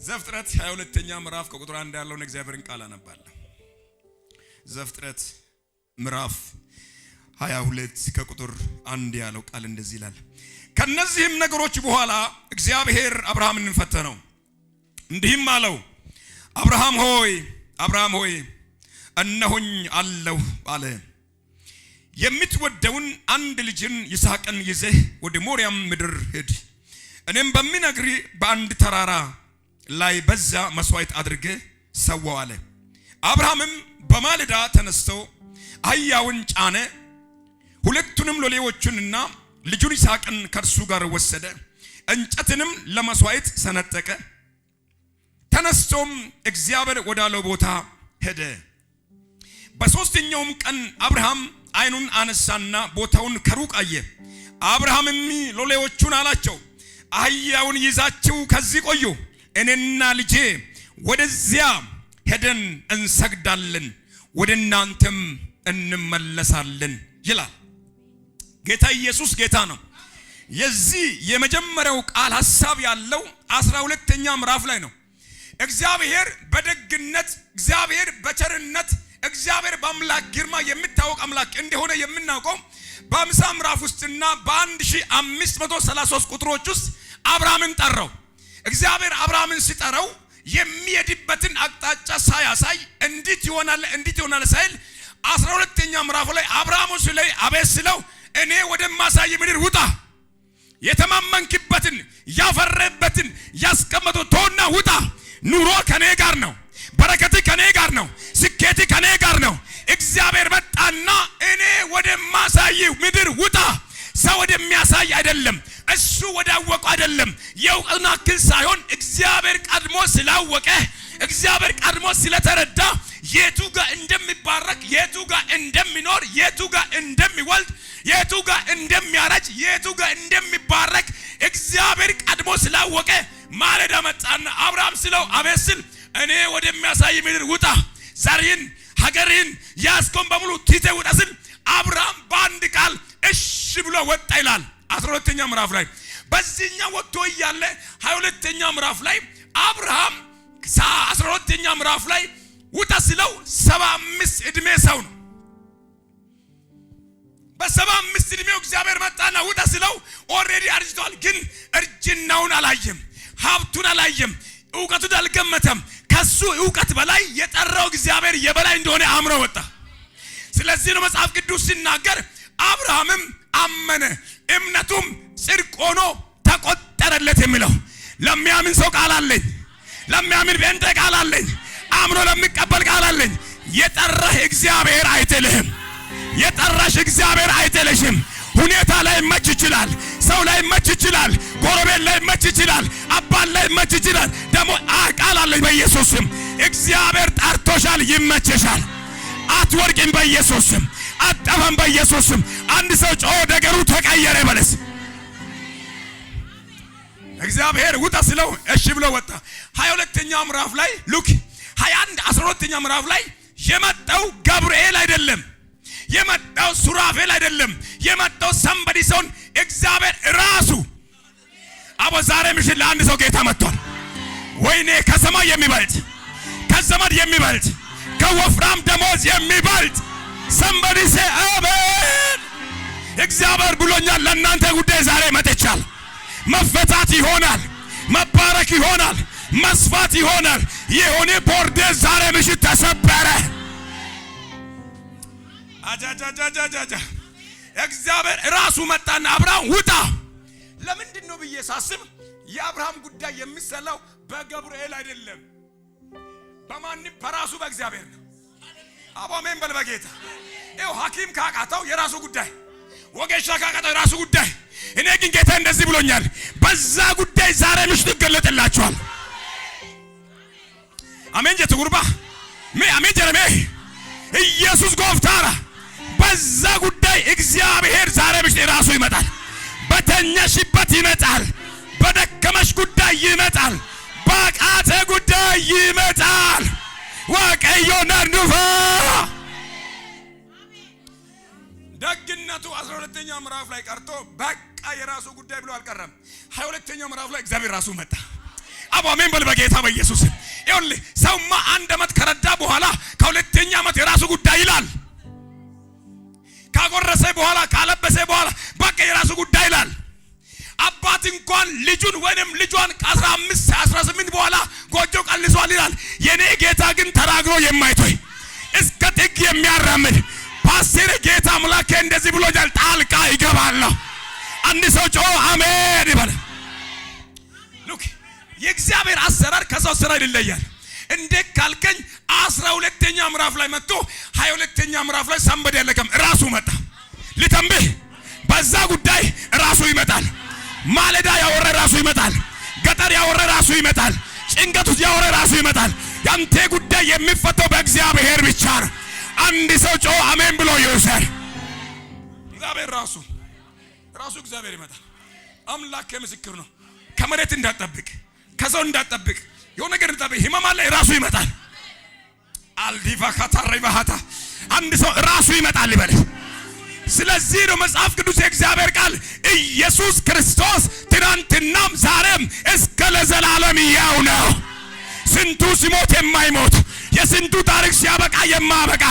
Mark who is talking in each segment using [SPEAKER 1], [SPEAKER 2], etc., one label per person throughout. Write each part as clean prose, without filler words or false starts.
[SPEAKER 1] ዘፍጥረት 22ኛ ምዕራፍ ከቁጥር 1 ያለውን እግዚአብሔርን ቃል አነባለሁ። ዘፍጥረት ምዕራፍ 22 ከቁጥር 1 ያለው ቃል እንደዚህ ይላል። ከነዚህም ነገሮች በኋላ እግዚአብሔር አብርሃምን ፈተነው፣ እንዲህም አለው፣ አብርሃም ሆይ አብርሃም ሆይ እነሆኝ አለሁ አለ። የምትወደውን አንድ ልጅን ይስሐቅን ይዘህ ወደ ሞሪያም ምድር ሂድ፣ እኔም በሚነግርህ በአንድ ተራራ ላይ በዛ መስዋዕት አድርገህ ሰዋው አለ። አብርሃምም በማለዳ ተነስቶ አህያውን ጫነ፣ ሁለቱንም ሎሌዎቹንና ልጁን ይስሐቅን ከእርሱ ጋር ወሰደ፣ እንጨትንም ለመስዋዕት ሰነጠቀ። ተነስቶም እግዚአብሔር ወዳለው ቦታ ሄደ። በሦስተኛውም ቀን አብርሃም ዓይኑን አነሳና ቦታውን ከሩቅ አየ። አብርሃምም ሎሌዎቹን አላቸው፣ አህያውን ይዛችሁ ከዚህ ቆዩ፣ እኔና ልጄ ወደዚያ ሄደን እንሰግዳለን፣ ወደ እናንተም እንመለሳለን ይላል። ጌታ ኢየሱስ ጌታ ነው። የዚህ የመጀመሪያው ቃል ሐሳብ ያለው 12ኛ ምዕራፍ ላይ ነው። እግዚአብሔር በደግነት፣ እግዚአብሔር በቸርነት፣ እግዚአብሔር በአምላክ ግርማ የሚታወቅ አምላክ እንደሆነ የምናውቀው በ50 ምዕራፍ ውስጥና በ1533 ቁጥሮች ውስጥ አብርሃምን ጠራው። እግዚአብሔር አብርሃምን ሲጠራው የሚሄድበትን አቅጣጫ ሳያሳይ እንዴት ይሆናል ሳይል 12ኛ ምዕራፍ ላይ አብርሃም ሲለይ አቤት ስለው እኔ ወደማሳይ ምድር ውጣ፣ የተማመንክበትን ያፈረበትን ያስቀመጠው ተውና ውጣ፣ ኑሮ ከኔ ጋር ነው፣ በረከት ከኔ ጋር ነው፣ ስኬት ከኔ ጋር ነው። እግዚአብሔር መጣና እኔ ወደማሳይ ምድር ውጣ። ሰው ወደሚያሳይ አይደለም፣ እሱ ወዳወቀው አይደለም። የእውቀቱን አክል ሳይሆን እግዚአብሔር ቀድሞ ስላወቀ፣ እግዚአብሔር ቀድሞ ስለተረዳ የቱ ጋር እንደሚባረክ፣ የቱ ጋር እንደሚኖር፣ የቱ ጋር እንደሚወልድ፣ የቱ ጋር እንደሚያረጅ፣ የቱ ጋር እንደሚባረክ እግዚአብሔር ቀድሞ ስላወቀ ማለዳ መጣና አብርሃም ስለው አቤት ስል እኔ ወደሚያሳይ ምድር ውጣ፣ ዘርህን ሀገርህን ያስቆም በሙሉ ትተህ ውጣ ስል አብርሃም በአንድ ቃል እሺ ብሎ ወጣ ይላል 12ኛ ምዕራፍ ላይ። በዚህኛው ወጥቶ እያለ 22ኛ ምዕራፍ ላይ አብርሃም 12ኛ ምዕራፍ ላይ ውጣ ስለው 75 ዕድሜ ሰው ነው። በ75 ዕድሜው እግዚአብሔር መጣና ውጣ ስለው ኦሬዲ አርጅቷል። ግን እርጅናውን አላየም፣ ሀብቱን አላየም፣ ዕውቀቱን አልገመተም። ከሱ ዕውቀት በላይ የጠራው እግዚአብሔር የበላይ እንደሆነ አምሮ ወጣ። ስለዚህ ነው መጽሐፍ ቅዱስ ሲናገር አብርሃምም አመነ እምነቱም ጽድቅ ሆኖ ተቆጠረለት የሚለው። ለሚያምን ሰው ቃል አለኝ፣ ለሚያምን ቤንተ ቃል አለኝ፣ አምኖ ለሚቀበል ቃል አለኝ። የጠራህ እግዚአብሔር አይጥልህም፣ የጠራሽ እግዚአብሔር አይጥልሽም። ሁኔታ ላይ መች ይችላል፣ ሰው ላይ መች ይችላል፣ ጎረቤት ላይ መች ይችላል፣ አባል ላይ መች ይችላል። ደግሞ ቃል አለኝ በኢየሱስ ስም እግዚአብሔር ጠርቶሻል፣ ይመችሻል። አትወርቂም በኢየሱስ ስም፣ አጠፋም በኢየሱስ ስም። አንድ ሰው ጮህ ነገሩ ተቀየረ በለስ። እግዚአብሔር ውጣ ስለው እሺ ብሎ ወጣ። 22ኛ ምዕራፍ ላይ ሉክ 21 12ኛ ምዕራፍ ላይ የመጣው ገብርኤል አይደለም፣ የመጣው ሱራፌል አይደለም፣ የመጣው ሰንበዲ ሰውን እግዚአብሔር ራሱ። አቦ ዛሬ ምሽት ለአንድ ሰው ጌታ መጥቷል። ወይኔ ከሰማይ የሚበልጥ ከዘመድ የሚበልጥ ከወፍራም ደሞዝ የሚበልጥ ሰንበዲ ሰ አሜን። እግዚአብሔር ብሎኛል ለእናንተ ጉዳይ ዛሬ መጥቻል። መፈታት ይሆናል፣ መባረክ ይሆናል፣ መስፋት ይሆናል። የሆነ ቦርዴ ዛሬ ምሽት ተሰበረ። አጃጃጃጃጃ እግዚአብሔር ራሱ መጣና አብርሃም ውጣ። ለምንድን ነው ብዬ ሳስብ የአብርሃም ጉዳይ የሚሰላው በገብርኤል አይደለም፣ በማንም በራሱ በእግዚአብሔር ነው። አሜን በል በጌታ። ይኸው ሐኪም ካቃተው የራሱ ጉዳይ፣ ወጌሻ ካቃተው የራሱ ጉዳይ። እኔ ግን ጌታ እንደዚህ ብሎኛል፣ በዛ ጉዳይ ዛሬ ምሽት ይገለጥላችኋል። አሜን ጀት ጉርባ አሜን ጀረሜ ኢየሱስ ጎፍታራ። በዛ ጉዳይ እግዚአብሔር ዛሬ ምሽት ራሱ ይመጣል። በተኛሽበት ይመጣል፣ በደከመሽ ጉዳይ ይመጣል፣ በቃተ ጉዳይ ይመጣል። ወቀዮ ነርዱፋ ደግነቱ 12ኛ ምዕራፍ ላይ ቀርቶ በቃ የራሱ ጉዳይ ብሎ አልቀረም። 22ኛው ምዕራፍ ላይ እግዚአብሔር ራሱ መጣ። አሜን በል በጌታ በኢየሱስ። ይኸውልህ ሰውማ 1 ዓመት ከረዳ በኋላ ከሁለተኛ ዓመት የራሱ ጉዳይ ይላል። ካጎረሰ በኋላ ካለበሰ በኋላ በቃ የራሱ ጉዳይ ይላል። አባት እንኳን ልጁን ወይንም ልጇን ከ15 18 በኋላ ጎጆ ቀልሷል ይላል። የኔ ጌታ ግን ተራግሮ የማይተው እስከ ጥግ የሚያራምድ ፓስተር ጌታ አምላኬ እንደዚህ ብሎኛል፣ ጣልቃ ይገባለሁ። አንድ ሰው ጮ አሜን ይበል። ሉክ የእግዚአብሔር አሰራር ከሰው ስራ ይለያል። እንዴት ካልከኝ 12ኛ ምዕራፍ ላይ መጥቶ 22ኛ ምዕራፍ ላይ ሰንበድ ያለከም ራሱ መጣ። ልተንብህ በዛ ጉዳይ ራሱ ይመጣል። ማለዳ ያወረ ራሱ ይመጣል። ገጠር ያወረ ራሱ ይመጣል። ጭንቀት ውስጥ ያወረ ራሱ ይመጣል። ያንተ ጉዳይ የሚፈታው በእግዚአብሔር ብቻ ነው። አንድ ሰው ጮ አሜን ብሎ ይውሰድ። እግዚአብሔር ራሱ እግዚአብሔር ይመጣል። አምላክ ምስክር ነው። ከመሬት እንዳትጠብቅ፣ ከሰው እንዳትጠብቅ፣ የሆነ ነገር እንዳትጠብቅ። ህመም አለ ራሱ ይመጣል። አልዲቫ ካታሪባሃታ አንድ ሰው ራሱ ይመጣል ይበል። ስለዚህ ነው መጽሐፍ ቅዱስ የእግዚአብሔር ቃል ኢየሱስ ክርስቶስ ትናንትናም ዛሬም እስከ ለዘላለም ያው ነው። ስንቱ ሲሞት የማይሞት የስንቱ ታሪክ ሲያበቃ የማያበቃ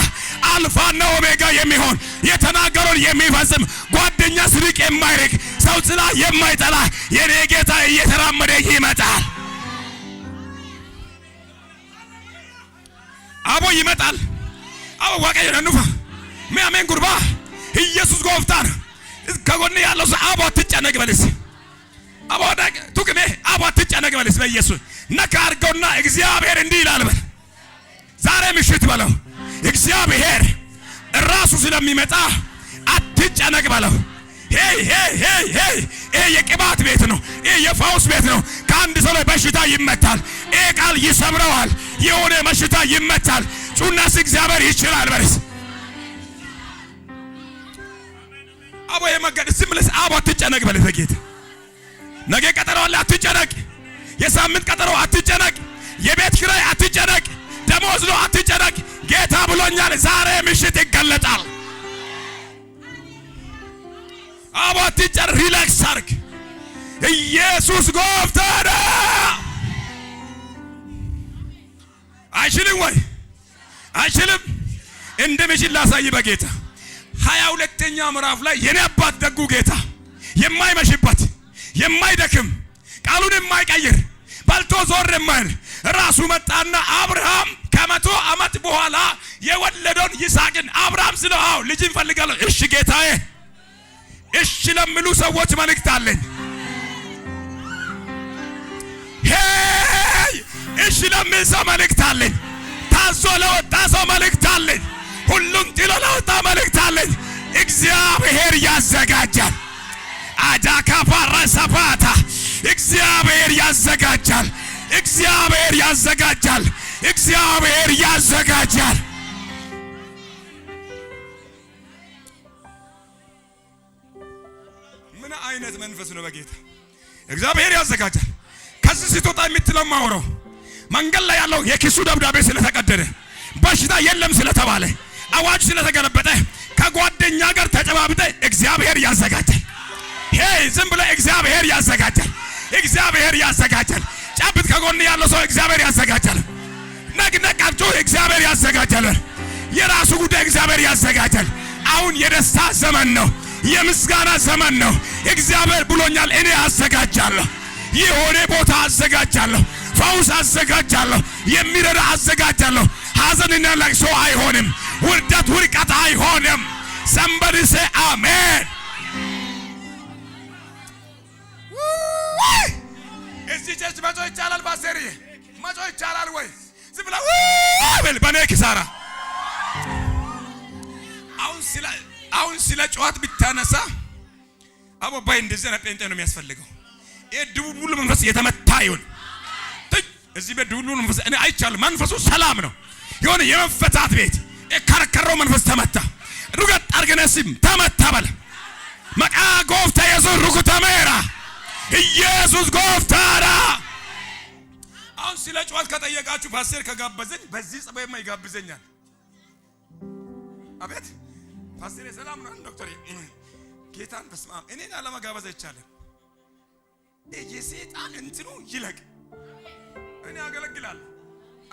[SPEAKER 1] አልፋና ኦሜጋ የሚሆን የተናገረውን የሚፈጽም ጓደኛ ስርቅ የማይርቅ ሰው ጽላ የማይጠላ የኔ ጌታ እየተራመደ ይመጣል። አቦ ይመጣል። አቦ ዋቀይ ነኑፋ ሚያሜን ጉርባ ኢየሱስ ጎፍታር ከጎን ያለው ሰው አቦ አትጨነቅ በልስ። አቦ ዳቅ ቱክሜ አቦ አትጨነቅ በልስ። በኢየሱስ ነካ አድርገውና እግዚአብሔር እንዲህ ይላል በል። ዛሬ ምሽት በለው እግዚአብሔር ራሱ ስለሚመጣ አትጨነቅ በለው። ሄይ ይሄ የቅባት ቤት ነው። ይሄ የፈውስ ቤት ነው። ከአንድ ሰው ላይ በሽታ ይመታል። ይሄ ቃል ይሰብረዋል። የሆነ በሽታ ይመታል። ጩናስ እግዚአብሔር ይችላል በልስ። አቦ የመገድ ዝምለስ አቦ አትጨነቅ በልስ። በጌታ ነገ ቀጠሮ አለ አትጨነቅ። የሳምንት ቀጠሮ አትጨነቅ። የቤት ኪራይ አትጨነቅ። ደሞዝ ነው አትጨነቅ። ጌታ ብሎኛል ዛሬ ምሽት ይገለጣል። አቦ አትጨነቅ። ሪላክስ አርግ። ኢየሱስ ጎፍታራ አይችልም ወይ? አይችልም። እንደምችል ላሳይ በጌታ 22ኛ ምዕራፍ ላይ የኔ አባት ደጉ ጌታ የማይመሽበት የማይደክም ቃሉን የማይቀይር ባልቶ ዞር የማይል ራሱ መጣና አብርሃም ከ100 ዓመት በኋላ የወለደውን ይስሐቅን አብርሃም ስለው አው ልጅ እንፈልጋለሁ። እሺ ጌታዬ እሺ ለሚሉ ሰዎች መልእክት አለኝ። ሄይ እሺ ለሚል ሰው መልእክት አለኝ። ታዞ ለወጣ ሰው መልእክት አለኝ። ሁሉም ጥሎ ለወጣ መልእክት አለኝ። እግዚአብሔር ያዘጋጃል። አጃካ ፓራሳፓታ እግዚአብሔር ያዘጋጃል። እግዚአብሔር ያዘጋጃል። እግዚአብሔር ያዘጋጃል። ምን አይነት መንፈስ ነው በጌታ? እግዚአብሔር ያዘጋጃል። ከዚህ ስትወጣ የምትለው ማውራው መንገድ ላይ ያለው የኪሱ ደብዳቤ ስለተቀደደ በሽታ የለም ስለተባለ አዋጅ ስለተገለበጠ ከጓደኛ ጋር ተጨባብጠ እግዚአብሔር ያዘጋጃል። ሄይ ዝም ብለ እግዚአብሔር ያዘጋጃል። እግዚአብሔር ያዘጋጃል። ጫብት ከጎን ያለው ሰው እግዚአብሔር ያዘጋጃል። ነቅነቃችሁ እግዚአብሔር ያዘጋጃል። የራሱ ጉዳይ እግዚአብሔር ያዘጋጃል። አሁን የደስታ ዘመን ነው። የምስጋና ዘመን ነው። እግዚአብሔር ብሎኛል እኔ አዘጋጃለሁ። የሆነ ቦታ አዘጋጃለሁ። ፈውስ አዘጋጃለሁ። የሚረዳ አዘጋጃለሁ። ሐዘንና ለቅሶ አይሆንም። ውርደት ውርቀት አይሆንም። somebody say amen። እዚህ ቸርች መጮ ይቻላል? ባሰሪ መጮ ይቻላል ወይ? ዝም ብላ ወይ በኔ ኪሳራ አሁን ስለ ጨዋት ብታነሳ አቦባይ እንደዚህ ነው። ጴንጤ ነው የሚያስፈልገው። ይሄ ድቡልቡል መንፈስ የተመታ ይሁን። እዚህ በድቡልቡል መንፈስ እኔ አይቻልም። መንፈሱ ሰላም ነው። የሆነ የመፈታት ቤት የከረከረው መንፈስ ተመታ። ሩገት አርገነስም ተመታ በለ መቃ ጎፍታ ኢየሱስ ሩኩታ መራ ኢየሱስ ጎፍታራ። አሁን ስለ ጨዋት ከጠየቃችሁ ፓስተር ከጋበዘኝ በዚህ ጸባይማ ይጋብዘኛል። አቤት ፓስተር ሰላም ነው ዶክተር ጌታን በስማም እኔን አለመጋበዝ አይቻልም። የሰይጣን እንትኑ ይለቅ እኔ ያገለግላል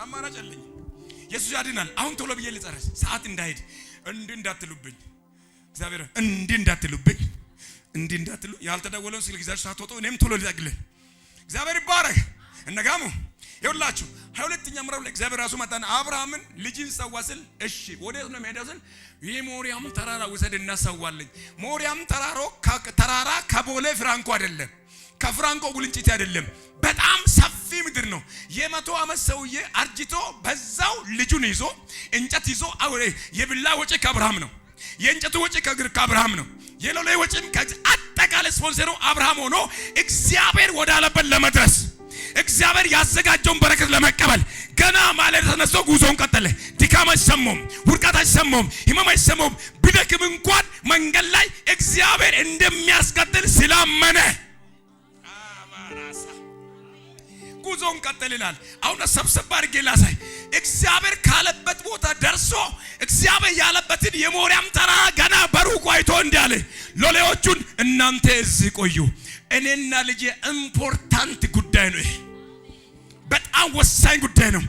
[SPEAKER 1] አማራጭ አለኝ ኢየሱስ ያድናል አሁን ቶሎ ብዬ ልጨርስ ሰዓት እንዳይሄድ እንዳትሉብኝ እግዚአብሔር እንዳትሉብኝ እንዳትሉ ያልተደወለው ስልክ ይዛችሁ ሳትወጡ እኔም ቶሎ ልጠግል እግዚአብሔር ይባረክ እነጋሙ ይውላችሁ 22ኛ ምዕራፍ ላይ እግዚአብሔር ራሱ መጣና አብርሃምን ልጅን ሰዋስል እሺ ወዴት ነው የሚሄደው የሞሪያም ተራራ ወሰድና ሰዋልኝ ሞሪያም ተራራ ከቦሌ ፍራንኮ አይደለም ከፍራንኮ ጉልንጭት አይደለም በጣም ሰፊ ምድር ነው የ100 ዓመት ሰውዬ አርጅቶ በዛው ልጁን ይዞ እንጨት ይዞ የብላ ወጪ ከአብርሃም ነው የእንጨቱ ወጪ ከአብርሃም ነው የሎሌ ወጪም አጠቃላይ ስፖንሰሩ አብርሃም ሆኖ እግዚአብሔር ወዳለበት ለመድረስ እግዚአብሔር ያዘጋጀውን በረከት ለመቀበል ገና ማለት ተነስቶ ጉዞውን ቀጠለ ድካም አይሰማውም ውድቀት አይሰማውም ህመም አይሰማውም ቢደክም እንኳን መንገድ ላይ እግዚአብሔር እንደሚያስቀጥል ስላመነ ጉዞውን ቀጠል ይላል አሁን ሰብሰብ አድርጌ ላሳይ እግዚአብሔር ካለበት ቦታ ደርሶ እግዚአብሔር ያለበትን የሞሪያም ተራራ ገና በሩቅ አይቶ እንዳለ ሎሌዎቹን እናንተ እዚህ ቆዩ እኔና ልጄ ኢምፖርታንት ጉዳይ ነው በጣም ወሳኝ ጉዳይ ነው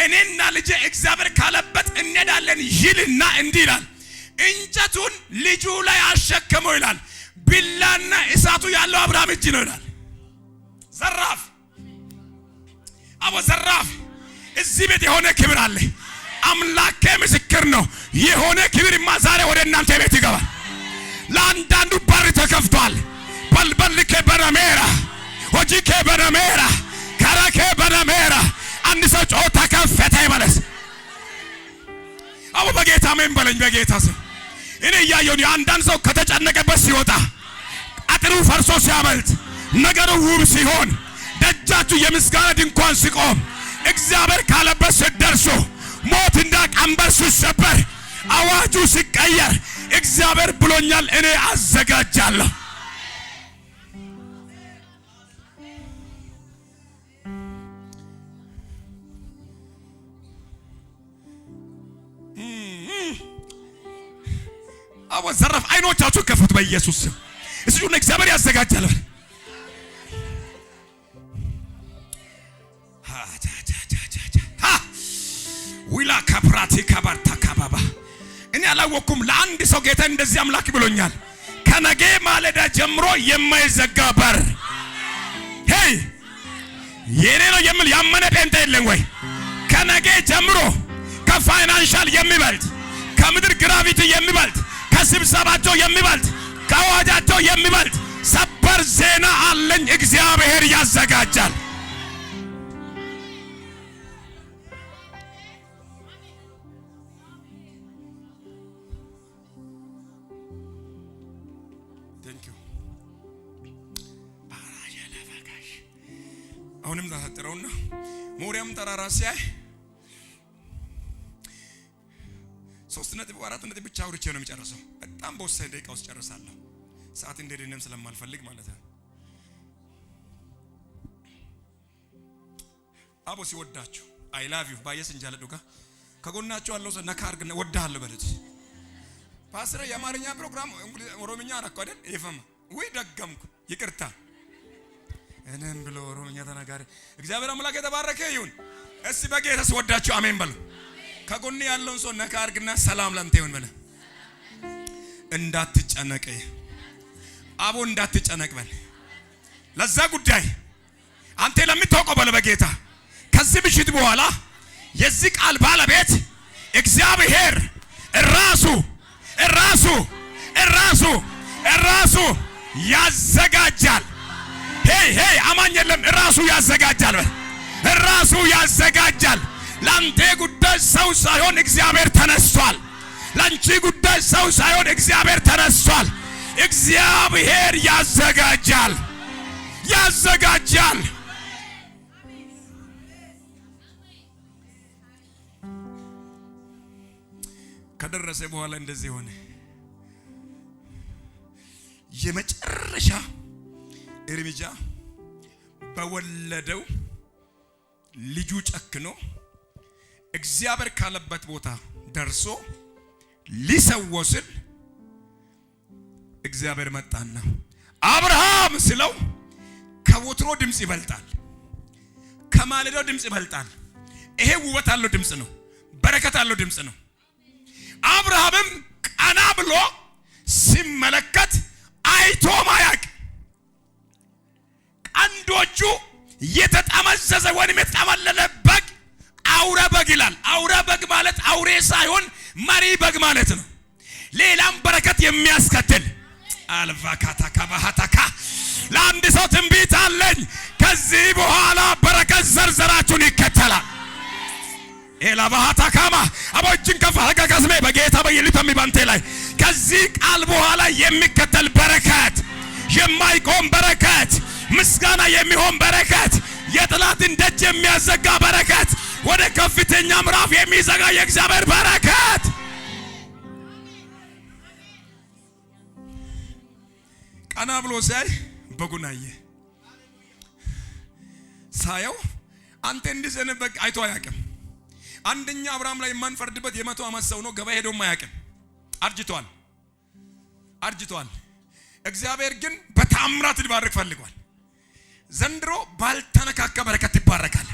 [SPEAKER 1] እኔና ልጄ እግዚአብሔር ካለበት እንሄዳለን ይልና እንዲህ ይላል እንጨቱን ልጁ ላይ አሸከመው ይላል ቢላና እሳቱ ያለው አብርሃም እጅ ነው ይላል ዘራፍ አቦ ዘራፍ እዚህ ቤት የሆነ ክብር አለ አምላኬ ምስክር ነው የሆነ ክብርማ ዛሬ ወደ እናንተ ቤት ይገባል ለአንዳንዱ በር ተከፍቷል በልበልከ በረሜራ ወጂከ በረሜራ ካራከ በረሜራ አንድ ሰው ጮህ ተከፈተ ይመለስ አቦ በጌታ ምን በለኝ በጌታ ስም እኔ ያየው አንዳንድ ሰው ከተጨነቀበት ሲወጣ አጥሩ ፈርሶ ሲያመልጥ ነገሩ ውብ ሲሆን ደጃችሁ የምስጋና ድንኳን ሲቆም እግዚአብሔር ካለበት ሲደርሱ ሞት እንደ ቀንበር ሲሰበር አዋጁ ሲቀየር እግዚአብሔር ብሎኛል እኔ አዘጋጃለሁ አቦ ዘራፍ አይኖቻችሁ ከፈቱ በኢየሱስ ስም እሱ ነው እግዚአብሔር ያዘጋጃል ዊላ ካፕራቲ ካባርታ ካባባ እኔ አላወኩም ለአንድ ሰው ጌታ እንደዚህ አምላክ ብሎኛል ከነገ ማለዳ ጀምሮ የማይዘጋ በር ሄይ የኔ ነው የሚል ያመነ ጴንጤ የለም ወይ ከነገ ጀምሮ ከፋይናንሻል የሚበልጥ ከምድር ግራቪቲ የሚበልጥ ከስብሰባቸው የሚበልጥ ከአዋጃቸው የሚበልጥ ሰበር ዜና አለኝ እግዚአብሔር ያዘጋጃል አሁንም ታጠረውና ሞሪያም ተራራ ሲያይ 3.4 ብቻ አውርቼ ነው የሚጨርሰው በጣም በወሳኝ ደቂቃ ውስጥ ጨርሳለሁ ሰዓት እንደደነም ስለማልፈልግ ማለት ነው አቦ ሲወዳችሁ አይ ላቭ ዩ ባየስ እንጃለዱጋ ከጎናችሁ ያለው ሰው ነካ አድርግና ወዳሃለሁ በሉት ፓስተር የአማርኛ ፕሮግራም ኦሮምኛ አረኩ አይደል ይፈማ ወይ ደገምኩ ይቅርታ እኔም ብሎ ኦሮምኛ ተናጋሪ እግዚአብሔር አምላክ የተባረከ ይሁን እስቲ በጌታ ወዳችሁ አሜን በሉ ከጎን ያለውን ሰው ነካ አድርግና ሰላም ላንተ ይሁን በለ እንዳትጨነቅ አቦ እንዳትጨነቅ በል ለዛ ጉዳይ አንተ ለምትወቀው በለ በጌታ ከዚህ ምሽት በኋላ የዚህ ቃል ባለቤት እግዚአብሔር ራሱ ያዘጋጃል ሄይ አማኝ የለም ራሱ ያዘጋጃል ራሱ ያዘጋጃል ላንተ ጉዳይ ሰው ሳይሆን እግዚአብሔር ተነስቷል ላንቺ ጉዳይ ሰው ሳይሆን እግዚአብሔር ተነስቷል እግዚአብሔር ያዘጋጃል ከደረሰ በኋላ እንደዚህ ሆነ የመጨረሻ እርምጃ በወለደው ልጁ ጨክኖ እግዚአብሔር ካለበት ቦታ ደርሶ ሊሰወስል እግዚአብሔር መጣና አብርሃም ስለው ከወትሮ ድምጽ ይበልጣል ከማለዳው ድምጽ ይበልጣል። ይሄ ውበት አለው ድምጽ ነው። በረከት አለው ድምጽ ነው። አብርሃምም ቀና ብሎ ሲመለከት አይቶ ማያቅ ቀንዶቹ የተጠመዘዘ ወይም የተጠመለለ በግ አውራ በግ ይላል። አውራ በግ ማለት አውሬ ሳይሆን መሪ በግ ማለት ነው። ሌላም በረከት የሚያስከትል አልቫካታ ካባሃታካ ለአንድ ሰው ትንቢት አለኝ። ከዚህ በኋላ በረከት ዘርዘራችሁን ይከተላል። ኤላባሃታካማ አቦችን ከፋጋ ከስሜ በጌታ በየሊተም ባንቴ ላይ ከዚህ ቃል በኋላ የሚከተል በረከት፣ የማይቆም በረከት፣ ምስጋና የሚሆን በረከት፣ የጥላትን ደጅ የሚያዘጋ በረከት፣ ወደ ከፍተኛ ምዕራፍ የሚዘጋ የእግዚአብሔር በረከት። ቀና ብሎ ሳይ በጉን አየ። ሳየው አንተ እንዲዘነ በግ አይቶ አያውቅም። አንደኛ አብርሃም ላይ የማንፈርድበት የ100 ዓመት ሰው ነው። ገበያ ሄዶ አያውቅም። አርጅቷል። እግዚአብሔር ግን በታምራት ሊባርክ ፈልጓል። ዘንድሮ ባልተነካካ በረከት ይባረካል።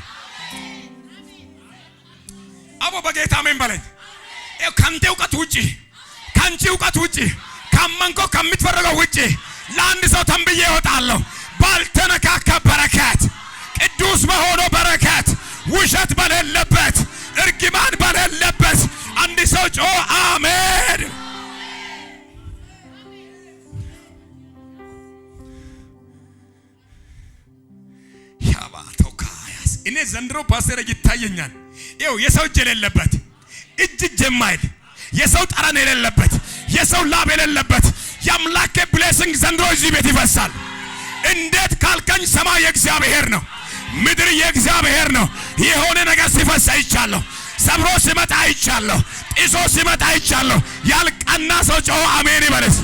[SPEAKER 1] አቦ በጌታ አሜን በለኝ። ካንተ ዕውቀት ውጪ፣ ካንቺ ዕውቀት ውጪ፣ ካመንኮ ከምትፈረገው ውጪ ለአንድ ሰው ተንብዬ እወጣለሁ። ባልተነካካ በረከት፣ ቅዱስ በሆነው በረከት፣ ውሸት በሌለበት፣ እርግማን በሌለበት አንድ ሰው ጮ አሜን። ያባቶካያስ እኔ ዘንድሮ ፓስተር ይታየኛል። ይኸው የሰው እጅ የሌለበት እጅ የማይል የሰው ጠረን የሌለበት የሰው ላብ የሌለበት የአምላኬ ብሌሲንግ ዘንድሮ እዚህ ቤት ይፈሳል። እንዴት ካልከኝ ሰማይ የእግዚአብሔር ነው፣ ምድር የእግዚአብሔር ነው። የሆነ ነገር ሲፈስ አይቻለሁ። ሰብሮ ሲመጣ አይቻለሁ። ጢሶ ሲመጣ አይቻለሁ። ያልቀና ሰው ጮሆ አሜን ይበልስ።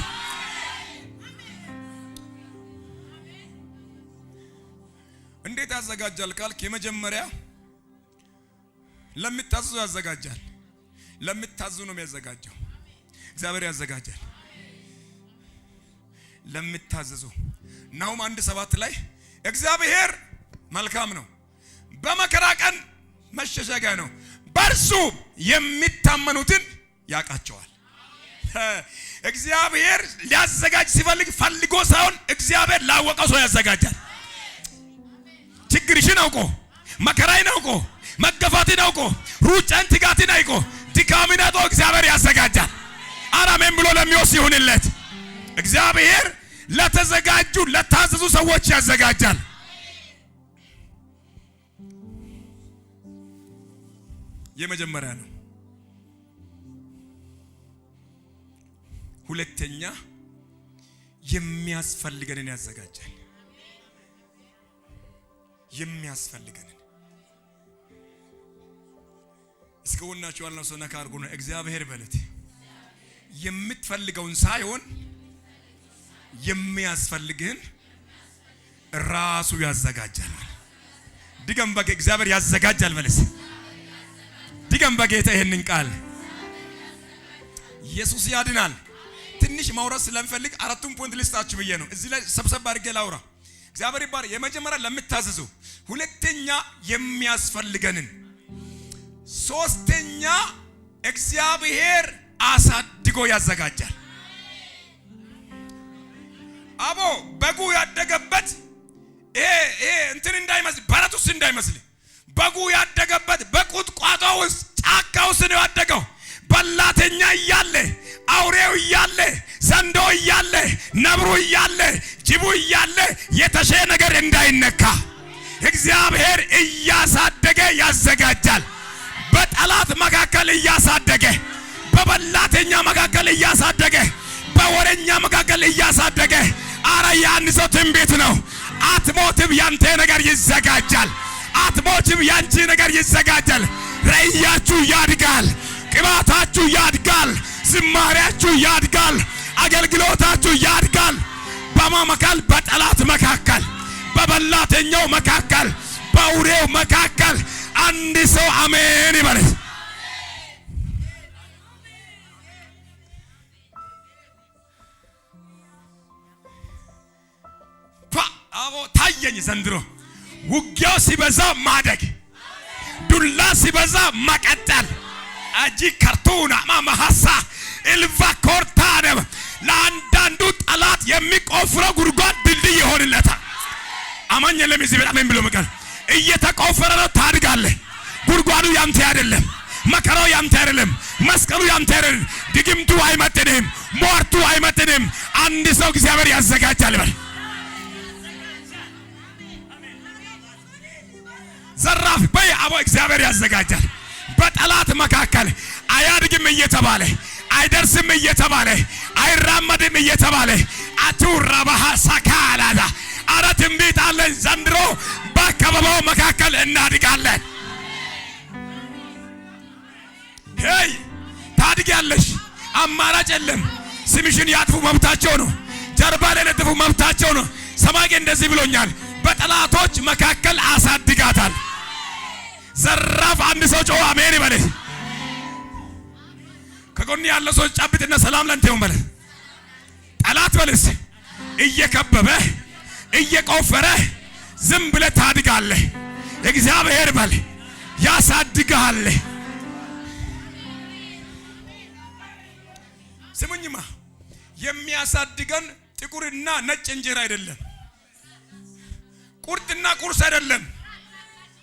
[SPEAKER 1] እንዴት ያዘጋጃል ካልክ የመጀመሪያ ለሚታዘዙ ያዘጋጃል። ለሚታዘዙ ነው የሚያዘጋጀው። እግዚአብሔር ያዘጋጃል ለሚታዘዙ። ናሁም 1:7 ላይ እግዚአብሔር መልካም ነው፣ በመከራ ቀን መሸሸጊያ ነው፣ በእርሱ የሚታመኑትን ያውቃቸዋል። እግዚአብሔር ሊያዘጋጅ ሲፈልግ ፈልጎ ሳይሆን እግዚአብሔር ላወቀው ሰው ያዘጋጃል። ችግርሽን አውቆ፣ መከራዬን አውቆ፣ መገፋትን አውቆ፣ ሩጫን ትጋትን አውቆ፣ ድካምን አውቆ እግዚአብሔር ያዘጋጃል። አሜን ብሎ ለሚወስ ይሁንለት። እግዚአብሔር ለተዘጋጁ ለታዘዙ ሰዎች ያዘጋጃል። የመጀመሪያ ነው። ሁለተኛ የሚያስፈልገንን ያዘጋጃል። የሚያስፈልገንን እስከወናችሁ ያልነው ሰው ነካ አድርጎ ነው እግዚአብሔር በለት የምትፈልገውን ሳይሆን የሚያስፈልግህን ራሱ ያዘጋጃል። ድገም በጌታ እግዚአብሔር ያዘጋጃል ማለት ድገም በጌታ ይሄንን ቃል ኢየሱስ ያድናል። ትንሽ ማውራት ስለምፈልግ አራቱን ፖይንት ልስጣችሁ ብዬ ነው እዚህ ላይ ሰብሰብ አድርጌ ላውራ። እግዚአብሔር ይባር። የመጀመሪያ ለምታዘዙ፣ ሁለተኛ የሚያስፈልገንን፣ ሶስተኛ እግዚአብሔር አሳድጎ ያዘጋጃል። አቦ በጉ ያደገበት ይሄ እንትን እንዳይመስል በረት ውስጥ እንዳይመስል በጉ ያደገበት በቁጥቋጦ ውስጥ ጫካ ውስጥ ነው ያደገው። በላተኛ እያለ አውሬው እያለ ዘንዶ እያለ ነብሩ እያለ ጅቡ እያለ የተሸ ነገር እንዳይነካ እግዚአብሔር እያሳደገ ያዘጋጃል። በጠላት መካከል እያሳደገ፣ በበላተኛ መካከል እያሳደገ፣ በወረኛ መካከል እያሳደገ። አረ ያን ሰው ትንቢት ነው። አትሞትም፣ ያንተ ነገር ይዘጋጃል። አትሞትም፣ ያንቺ ነገር ይዘጋጃል። ራእያችሁ ያድጋል፣ ቅባታችሁ ያድጋል፣ ዝማሬያችሁ ያድጋል፣ አገልግሎታችሁ ያድጋል። በማመካል በጠላት መካከል፣ በበላተኛው መካከል፣ በአውሬው መካከል አንድ ሰው አሜን ይበል። አዎ ታየኝ ዘንድሮ ውጊያው ሲበዛ ማደግ፣ ዱላ ሲበዛ መቀጠል። አጂ ከርቱና ማማሐሳ ኢልቫ ኮርታነ ለአንዳንዱ ጠላት የሚቆፍረው ጉድጓድ ድልድይ ይሆንለታል። አማኝ ለሚዚ በጣም ብሎ መቀር እየተቆፈረ ነው። ታድጋለህ። ጉድጓዱ ያንተ አይደለም። መከራው ያንተ አይደለም። መስቀሉ ያንተ አይደለም። ድግምቱ አይመጥንም። ሞርቱ አይመጥንም። አንድ ሰው እግዚአብሔር ያዘጋጃል በል። ዘራፍ በይ አቦ እግዚአብሔር ያዘጋጃል። በጠላት መካከል አያድግም እየተባለ አይደርስም እየተባለ አይራመድም እየተባለ አቱራባሃ ሳካላዳ አራት እምቢት አለን። ዘንድሮ በአካባቢው መካከል እናድጋለን። ሄይ ታድጊያለሽ። አማራጭ የለም። ስምሽን ያጥፉ መብታቸው ነው። ጀርባ ላይ ለጥፉ መብታቸው ነው። ሰማጌ እንደዚህ ብሎኛል። በጠላቶች መካከል አሳድጋታል። ዘራፍ አንድ ሰው ጮህ አሜን ይበል። ከጎን ያለ ሰው ጫብጥና ሰላም ለንተ ይሁን በል። ጠላት በልስ እየከበበ እየቆፈረ ዝም ብለህ ታድጋለህ። እግዚአብሔር በል ያሳድጋል። ስሙኝማ የሚያሳድገን ጥቁርና ነጭ እንጀራ አይደለም። ቁርጥና ቁርስ አይደለም።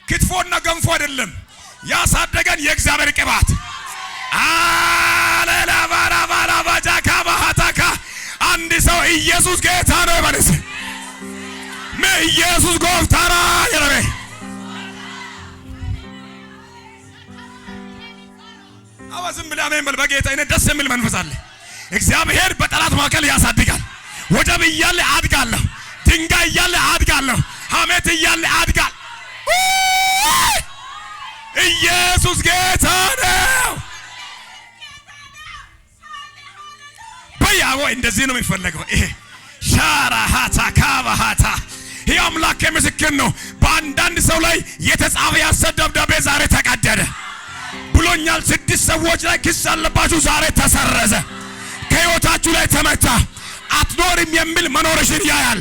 [SPEAKER 1] ክትፎና ገንፎ አይደለም። ያሳደገን የእግዚአብሔር ቅባት አለላ ባራ ባራ ባጃካ ባሃታካ አንድ ሰው ኢየሱስ ጌታ ነው ይበልስ። ኢየሱስ ጎፍታራ ይረበ አዋዝም ብለ አሜን በል። በጌታ እኔ ደስ የሚል መንፈስ አለ። እግዚአብሔር በጠላት መካከል ያሳድጋል። ወጀብ እያለ አድጋለሁ። ድንጋይ እያለ አድጋለሁ። ሐሜት እያለ አድጋል። ኢየሱስ ጌታ ነው። በያው እንደዚህ ነው የሚፈለገው። ይሄ ሻራሃታ ካባሃታ ይሄ አምላክ ምስክር ነው። በአንዳንድ ሰው ላይ የተጻፈ የሐሰት ደብዳቤ ዛሬ ተቀደደ ብሎኛል። 6 ሰዎች ላይ ክስ አለባችሁ ዛሬ ተሰረዘ። ከሕይወታችሁ ላይ ተመታ። አትኖርም የሚል መኖርሽን ያያል።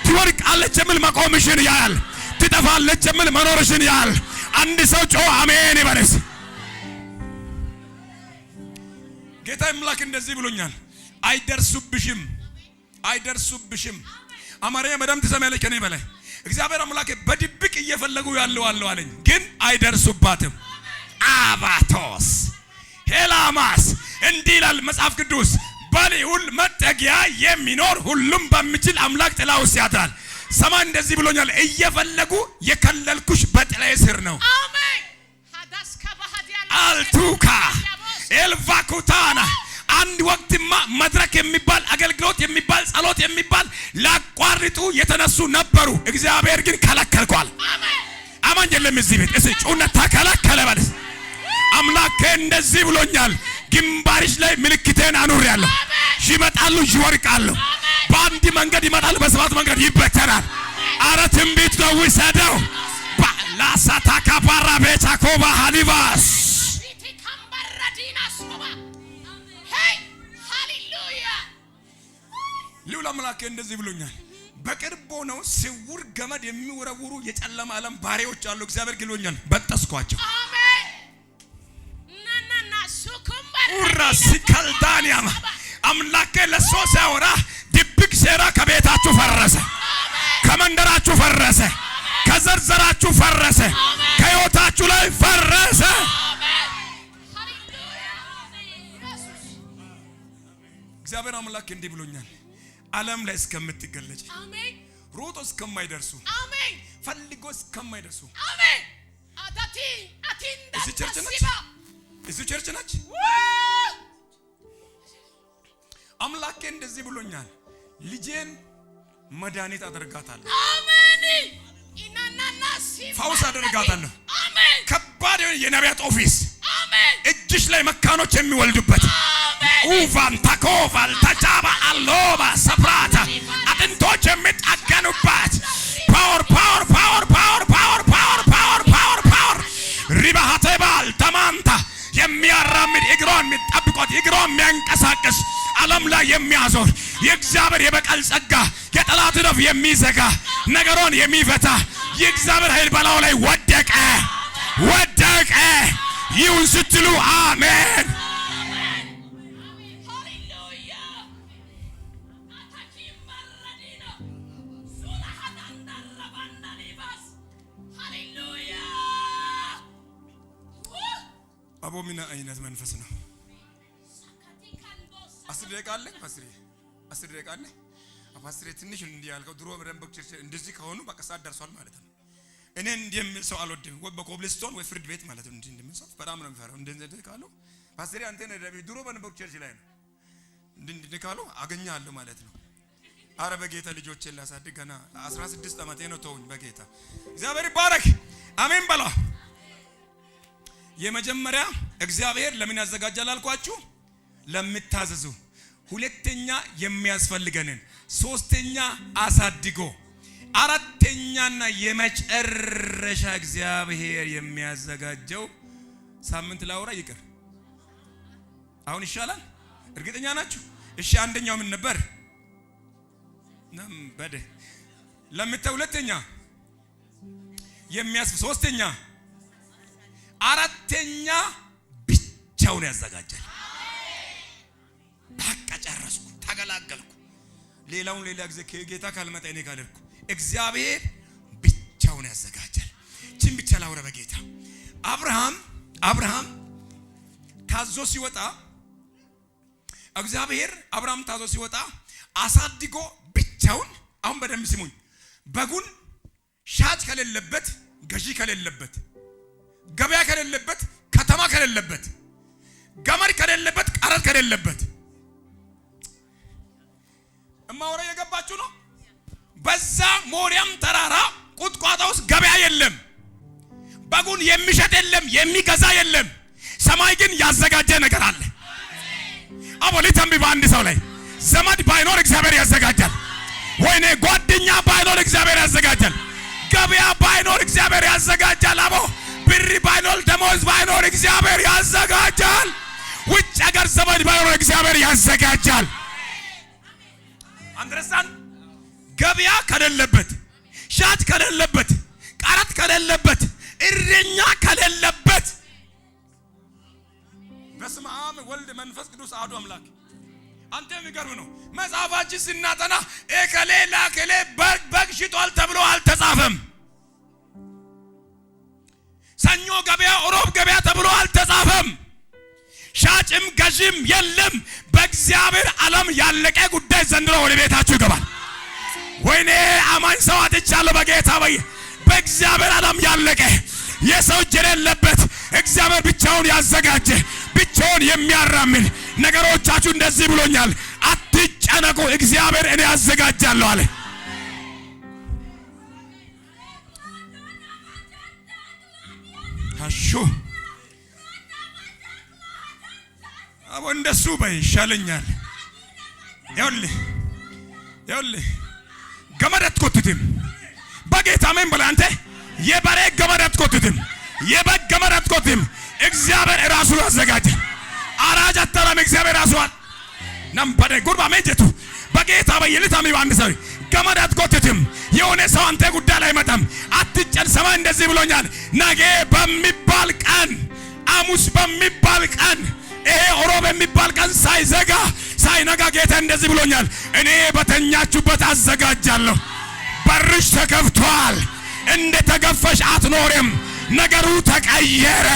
[SPEAKER 1] ትወድቃለች የሚል መቆምሽን ያያል። ትጠፋለች የሚል መኖርሽን ያያል። አንድ ሰው ጮህ አሜን ይበልስ። ጌታ አምላክ እንደዚህ ብሎኛል። አይደርሱብሽም፣ አይደርሱብሽም። አማርኛ በደምብ ትሰማያለሽ ከኔ በላይ። እግዚአብሔር አምላክ በድብቅ እየፈለጉ ያለው አለኝ፣ ግን አይደርሱባትም። አባቶስ ሄላማስ እንዲህ ይላል መጽሐፍ ቅዱስ። በልዑል መጠጊያ የሚኖር ሁሉም በሚችል አምላክ ጥላ ውስጥ ያድራል። ሰማይ እንደዚህ ብሎኛል። እየፈለጉ የከለልኩሽ በጥላዬ ስር ነው። አሜን። አልቱካ ኤልቫኩታና አንድ ወቅትማ መድረክ የሚባል አገልግሎት የሚባል ጸሎት የሚባል ላቋርጡ የተነሱ ነበሩ። እግዚአብሔር ግን ከለከልኳል። አሜን። አማን የለም እዚህ ቤት እሺ ጩና ተከለከለ ማለት አምላኬ እንደዚህ ብሎኛል። ግንባርሽ ላይ ምልክቴን አኑሬያለሁ። ይመጣሉ፣ ይወርቃሉ። በአንድ መንገድ ይመጣል፣ በሰባት መንገድ ይበተናል። አረ ትንቢት ነው ውሰደው። ባላሳታካ ባራ ቤታ ኮባ ሃሊቫስ ልዑል አምላኬ እንደዚህ ብሎኛል። በቅርብ ሆነው ስውር ገመድ የሚወረውሩ የጨለማ ዓለም ባሪያዎች አሉ። እግዚአብሔር ግሎኛል፣ በጠስኳቸው። አሜን። ናናና ሱኩምበር ኡራስ ካልዳኒያማ አምላኬ ለሶስ ያወራ ድብቅ ሴራ ከቤታችሁ ፈረሰ፣ ከመንደራችሁ ፈረሰ፣ ከዘርዘራችሁ ፈረሰ፣ ከሕይወታችሁ ላይ ፈረሰ። እግዚአብሔር አምላክ እንዲህ ብሎኛል። ዓለም ላይ እስከምትገለጭ አሜን። ሮጦ እስከማይደርሱ አሜን። ፈልጎ እስከማይደርሱ አሜን። አቲንዳ እዚህ ቸርች ነች። አምላኬ እንደዚህ ብሎኛል። ልጄን መድኃኒት አደርጋታለሁ። አሜን። ኢናናና ሲባ ፈውስ አደርጋታለሁ። አሜን። ከባድ የነቢያት ኦፊስ አሜን። እጅሽ ላይ መካኖች የሚወልዱበት ኡቫን ታኮቫል ታጫባ አሎባ ሰፕራታ አጥንቶች የሚጣገኑባት ፓወር ፓወር ፓወር ፓወር ፓወር ፓወር ፓወር ፓወር ፓወር ሪባሃቴባል ተማንታ የሚያራምድ እግሯን የሚጠብቆት እግሯን የሚያንቀሳቅስ ዓለም ላይ የሚያዞር የእግዚአብሔር የበቀል ጸጋ የጠላትን አፍ የሚዘጋ ነገሮን የሚፈታ የእግዚአብሔር ኃይል በላዩ ላይ ወደቀ። ይሁን ስትሉ አሜን። አቦ ምን አይነት መንፈስ ነው? 10 ደቂቃ አለ ፓስትሬ፣ 10 ደቂቃ አለ ፓስትሬ። ትንሽ እንዲህ ያልከው ድሮ በደንብ ቸርች እንደዚህ ከሆኑ በቃ ሰዓት ደርሷል ማለት ነው። እኔ እንደምል ሰው አልወድም፣ ወይ በኮብልስቶን ወይ ፍርድ ቤት ማለት ነው። እንደምል ሰው በጣም ነው የምፈራው። እንደዚህ ካሉ ፓስትሬ አንተ ነህ ድሮ በነበርኩ ቸርች ላይ ነው እንደዚህ ካሉ አገኛለሁ ማለት ነው። አረ በጌታ ልጆችን ላሳድግ ገና 16 ዓመቴ ነው። ተውኝ በጌታ እግዚአብሔር ይባረክ። አሜን በላ። የመጀመሪያ እግዚአብሔር ለምን ያዘጋጃል አልኳችሁ? ለምታዘዙ። ሁለተኛ የሚያስፈልገንን፣ ሶስተኛ አሳድጎ፣ አራተኛና የመጨረሻ እግዚአብሔር የሚያዘጋጀው ሳምንት ላውራ ይቅር። አሁን ይሻላል? እርግጠኛ ናችሁ? እሺ አንደኛው ምን ነበር? በደ ለምታው፣ ሁለተኛ ሶስተኛ፣ አራተኛ ብቻውን ያዘጋጃል። በቃ ጨረስኩ፣ ተገላገልኩ። ሌላውን ሌላ ጊዜ ከጌታ ካልመጣ እኔ ካልልኩ እግዚአብሔር ብቻውን ያዘጋጃል። እቺን ብቻ ላውራ በጌታ። አብርሃም ታዞ ሲወጣ እግዚአብሔር አብርሃም ታዞ ሲወጣ አሳድጎ ብቻውን። አሁን በደንብ ስሙኝ። በጉን ሻጭ ከሌለበት፣ ገዢ ከሌለበት፣ ገበያ ከሌለበት፣ ከተማ ከሌለበት፣ ገመድ ከሌለበት፣ ቀረጥ ከሌለበት፣ እማወራ የገባችሁ ነው። በዛ ሞሪያም ተራራ ቁጥቋጦ ውስጥ ገበያ የለም። በጉን የሚሸጥ የለም፣ የሚገዛ የለም። ሰማይ ግን ያዘጋጀ ነገር አለ። አቦ ሊተምቢ በአንድ ሰው ላይ ዘመድ ባይኖር እግዚአብሔር ያዘጋጃል። ወይኔ ጓደኛ ባይኖር እግዚአብሔር ያዘጋጃል። ገበያ ባይኖር እግዚአብሔር ያዘጋጃል። አቦ ብር ባይኖር፣ ደሞዝ ባይኖር እግዚአብሔር ያዘጋጃል። ውጭ ሀገር ዘመድ ባይኖር እግዚአብሔር ያዘጋጃል። አንደርስታንድ? ገበያ ከሌለበት፣ ሻጭ ከሌለበት፣ ቀረጥ ከሌለበት፣ እረኛ ከሌለበት፣ በስመ አብ ወልድ መንፈስ ቅዱስ አሐዱ አምላክ። አንተ የሚገርም ነው። መጽሐፋችን ስናጠና እከሌ ለእከሌ በግ ሽጧል ተብሎ አልተጻፈም። ሰኞ ገበያ፣ ሮብ ገበያ ተብሎ አልተጻፈም። ሻጭም ገዥም የለም። በእግዚአብሔር ዓለም ያለቀ ጉዳይ ዘንድሮ ወደ ቤታችሁ ይገባል። ወይኔ አማኝ ሰው አጥቻለሁ በጌታ በእግዚአብሔር ዓለም ያለቀ የሰው እጅ የሌለበት እግዚአብሔር ብቻውን ያዘጋጀ ብቻውን የሚያራምን ነገሮቻችሁ እንደዚህ ብሎኛል። አትጨነቁ፣ እግዚአብሔር እኔ ያዘጋጃለሁ አለ። አሹ አቦ እንደሱ በይ ይሻለኛል። ይኸውልህ ገመድ አትኮትትም በጌታ ምን ብለህ አንተ የበሬ ገመድ አትኮትትም፣ የበግ ገመድ አትኮትትም። እግዚአብሔር ራሱ ያዘጋጃል። አራጅ አታላም። እግዚአብሔር ራሱ ነምበደ ጉርባ መጀቱ በጌታ በየልታም ይባንድ ሰው ገመድ አትኮትትም። የሆነ ሰው አንተ ጉዳይ ላይ መጣም አትጨን። ሰማይ እንደዚህ ብሎኛል። ነገ በሚባል ቀን፣ ሐሙስ በሚባል ቀን፣ ይሄ ሮብ በሚባል ቀን ሳይነጋ ጌታ እንደዚህ ብሎኛል። እኔ በተኛችሁበት አዘጋጃለሁ። በርሽ ተከፍቷል። እንደ ተገፈሽ አትኖርም። ነገሩ ተቀየረ።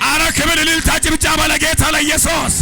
[SPEAKER 1] አረ ክብር፣ እልልታ፣ ጭብጨባ ለጌታ ለኢየሱስ።